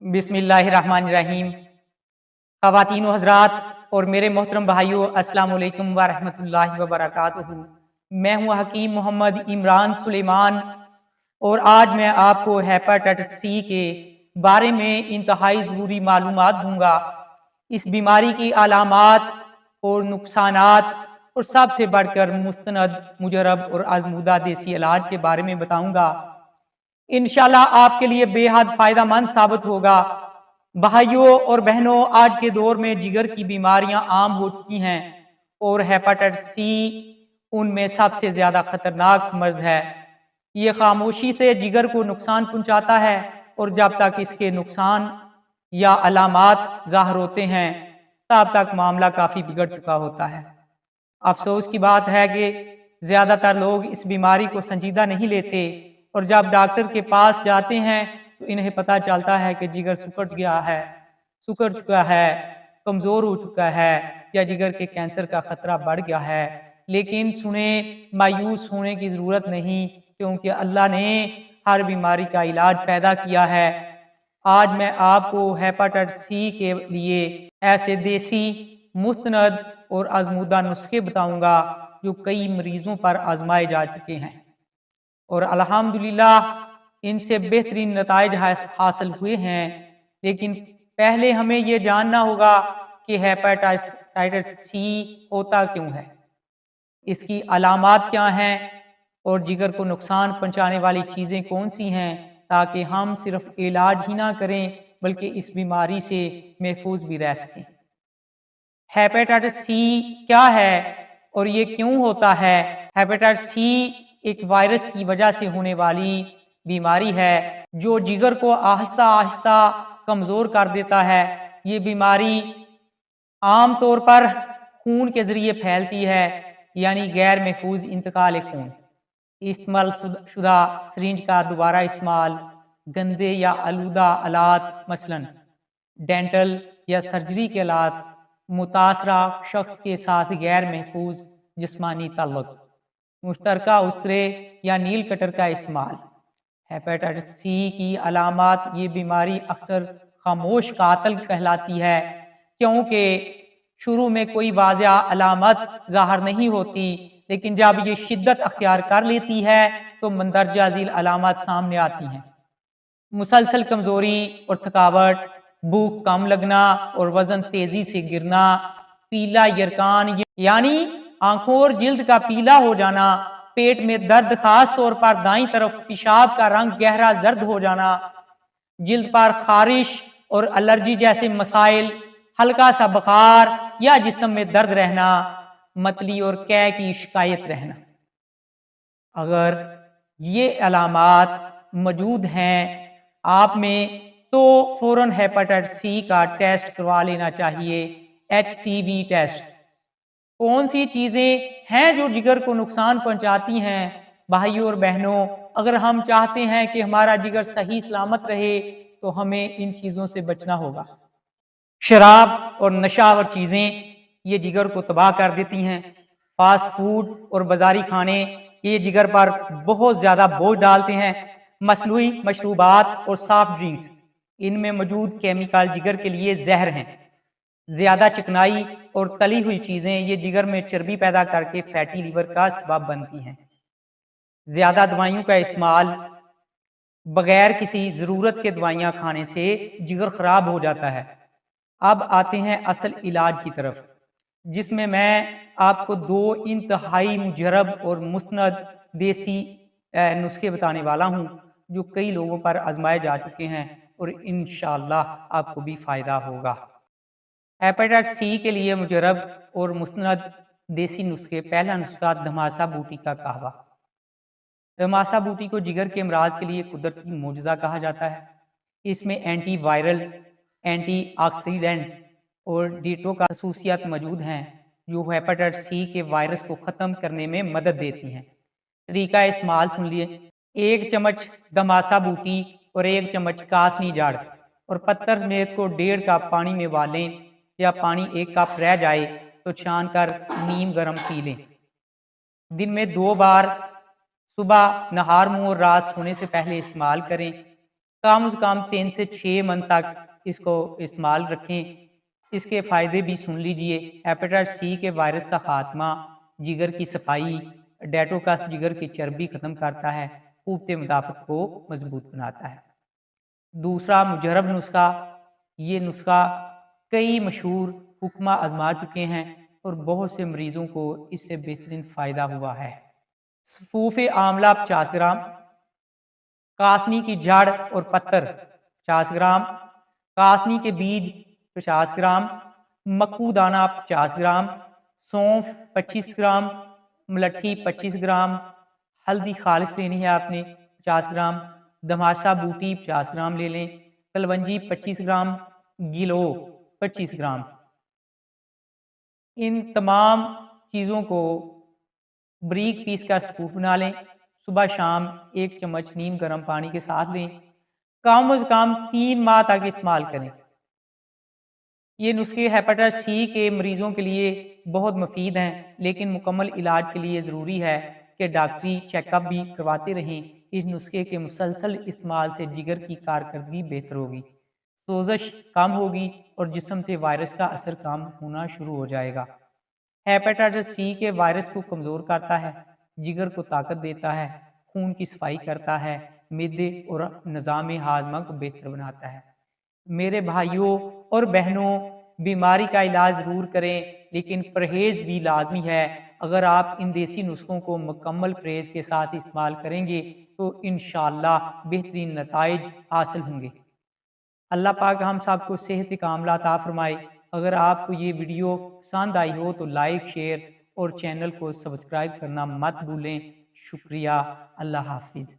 बिस्मिल्लाहिर्रहमानिर्रहीम। ख़वातीन व हज़रात और मेरे मोहतरम भाइयों, अस्सलाम वालेकुम व रहमतुल्लाहि व बरकातुहू। मैं हूँ हकीम मोहम्मद इमरान सुलेमान और आज मैं आपको हेपेटाइटिस सी के बारे में इंतहाई ज़रूरी मालूमात दूंगा। इस बीमारी की अलामात और नुकसानात और सबसे बढ़कर मुस्तनद, मुजरब और आजमूदा देसी इलाज के बारे में बताऊंगा। इंशाल्लाह आपके लिए बेहद फायदेमंद साबित होगा। भाइयों और बहनों, आज के दौर में जिगर की बीमारियां आम हो चुकी हैं और हेपेटाइटिस सी उनमें सबसे ज्यादा खतरनाक मर्ज है। ये खामोशी से जिगर को नुकसान पहुंचाता है और जब तक इसके नुकसान या अलामात ज़ाहिर होते हैं तब तक मामला काफ़ी बिगड़ चुका होता है। अफसोस की बात है कि ज़्यादातर लोग इस बीमारी को संजीदा नहीं लेते और जब डॉक्टर के पास जाते हैं तो इन्हें पता चलता है कि जिगर सिकुड़ चुका है, कमज़ोर हो चुका है या जिगर के कैंसर का खतरा बढ़ गया है। लेकिन सुने, मायूस होने की ज़रूरत नहीं, क्योंकि अल्लाह ने हर बीमारी का इलाज पैदा किया है। आज मैं आपको हेपेटाइटिस सी के लिए ऐसे देसी, मुस्तनद और आजमूदा नुस्खे बताऊंगा जो कई मरीजों पर आजमाए जा चुके हैं और अल्हम्दुलिल्लाह इनसे बेहतरीन नताइज हासिल हुए हैं। लेकिन पहले हमें ये जानना होगा कि हेपेटाइटिस सी होता क्यों है, इसकी अलामात क्या हैं और जिगर को नुकसान पहुंचाने वाली चीज़ें कौन सी हैं, ताकि हम सिर्फ इलाज ही ना करें बल्कि इस बीमारी से महफूज भी रह सकें। हेपेटाइटिस सी क्या है और ये क्यों होता है? हेपेटाइटिस सी एक वायरस की वजह से होने वाली बीमारी है जो जिगर को आहिस्ता आहिस्ता कमज़ोर कर देता है। ये बीमारी आम तौर पर खून के ज़रिए फैलती है, यानी गैर महफूज इंतकाल खून, इस्तेमाल शुदा सिरिंज का दोबारा इस्तेमाल, गंदे या आलूदा आलात मसलन डेंटल या सर्जरी के आलात, मुतासरा शख्स के साथ गैर महफूज जिस्मानी ताल्लुक, मुश्तरका उस्तरे या नील कटर का इस्तेमाल। हेपेटाइटिस सी की अलामात, ये बीमारी अक्सर खामोश कातिल कहलाती है क्योंकि शुरू में कोई वाज़ेह अलामत ज़ाहिर नहीं होती, लेकिन जब ये शिद्दत अख्तियार कर लेती है तो मंदरजा झील अलामत सामने आती हैं। मुसलसल कमज़ोरी और थकावट, भूख कम लगना और वजन तेजी से गिरना, पीला यरकान यानी आंखों और जिल्द का पीला हो जाना, पेट में दर्द, खास तौर पर दाईं तरफ पेशाब का रंग गहरा जर्द हो जाना, जिल्द पर खारिश और एलर्जी जैसे मसाइल, हल्का सा बुखार या जिस्म में दर्द रहना, मतली और कै की शिकायत रहना। अगर ये अलामात मौजूद हैं आप में तो फौरन हेपेटाइटिस सी का टेस्ट करवा लेना चाहिए, HCV टेस्ट। कौन सी चीज़ें हैं जो जिगर को नुकसान पहुंचाती हैं? भाइयों और बहनों, अगर हम चाहते हैं कि हमारा जिगर सही सलामत रहे तो हमें इन चीज़ों से बचना होगा। शराब और नशावर चीज़ें ये जिगर को तबाह कर देती हैं। फास्ट फूड और बाजारी खाने ये जिगर पर बहुत ज़्यादा बोझ डालते हैं। मसनूई मशरूबात और सॉफ्ट ड्रिंक्स, इनमें मौजूद केमिकल जिगर के लिए जहर हैं। ज़्यादा चिकनाई और तली हुई चीज़ें ये जिगर में चर्बी पैदा करके फैटी लीवर का सबब बनती हैं। ज़्यादा दवाइयों का इस्तेमाल, बगैर किसी ज़रूरत के दवाइयाँ खाने से जिगर ख़राब हो जाता है। अब आते हैं असल इलाज की तरफ, जिसमें मैं आपको दो इंतहाई मुजरब और मुस्तनद देसी नुस्खे बताने वाला हूँ जो कई लोगों पर आजमाए जा चुके हैं और इंशाअल्लाह आपको भी फ़ायदा होगा। हेपेटाइटिस सी के लिए मुजरब और मुस्तनद देसी नुस्खे। पहला नुस्खा, धमासा बूटी का कहवा। धमासा बूटी को जिगर के अमराज के लिए कुदरती मोजज़ा कहा जाता है। इसमें एंटी वायरल, एंटी ऑक्सीडेंट और डिटॉक्स खसूसियात मौजूद हैं जो हेपेटाइटिस सी के वायरस को ख़त्म करने में मदद देती हैं। तरीका इस्तेमाल सुन लिए। 1 चम्मच धमासा बूटी और 1 चम्मच कासनी जड़ और पत्थर समेत को 1.5 कप पानी में उबालें। या पानी 1 कप रह जाए तो छान कर नीम गर्म पी लें। दिन में 2 बार, सुबह नहार मुंह और रात सोने से पहले इस्तेमाल करें। कम से कम 3 से 6 मंथ तक इसको इस्तेमाल रखें। इसके फ़ायदे भी सुन लीजिए। हेपेटाइटिस सी के वायरस का खात्मा, जिगर की सफाई, डेटोक्स जिगर की चर्बी खत्म करता है, क़ुव्वत मुदाफ़त को मजबूत बनाता है। दूसरा मुजरब नुस्खा, ये नुस्खा कई मशहूर हुक्मा आजमा चुके हैं और बहुत से मरीजों को इससे बेहतरीन फ़ायदा हुआ है। सफूफ आंवला 50 ग्राम, कासनी की जड़ और पत्तर 50 ग्राम, कासनी के बीज 50 ग्राम, मक्कू दाना 50 ग्राम, सौंफ 25 ग्राम, मलट्ठी 25 ग्राम, हल्दी खालिस लेनी है आपने 50 ग्राम, दमाशा बूटी 50 ग्राम ले लें, कलवंजी 25 ग्राम, गिलो 25 ग्राम। इन तमाम चीज़ों को बारीक पीस कर सफूफ बना लें। सुबह शाम 1 चम्मच नीम गर्म पानी के साथ लें। कम से कम 3 माह तक इस्तेमाल करें। ये नुस्खे हेपेटाइटिस सी के मरीजों के लिए बहुत मुफीद हैं, लेकिन मुकम्मल इलाज के लिए ज़रूरी है कि डॉक्टरी चेकअप भी करवाते रहें। इस नुस्खे के मुसलसल इस्तेमाल से जिगर की कारकर्दगी बेहतर होगी, सोजश कम होगी और जिस्म से वायरस का असर कम होना शुरू हो जाएगा। हेपेटाइटिस सी के वायरस को कमज़ोर करता है, जिगर को ताकत देता है, खून की सफाई करता है, मिदे और निज़ाम हाजमा को बेहतर बनाता है। मेरे भाइयों और बहनों, बीमारी का इलाज ज़रूर करें, लेकिन परहेज़ भी लाजमी है। अगर आप इन देसी नुस्खों को मुकम्मल परहेज़ के साथ इस्तेमाल करेंगे तो इंशाअल्लाह बेहतरीन नताइज हासिल होंगे। अल्लाह पाक हम सबको सेहत कामिला अता फरमाए। अगर आपको ये वीडियो पसंद आई हो तो लाइक, शेयर और चैनल को सब्सक्राइब करना मत भूलें। शुक्रिया। अल्लाह हाफिज़।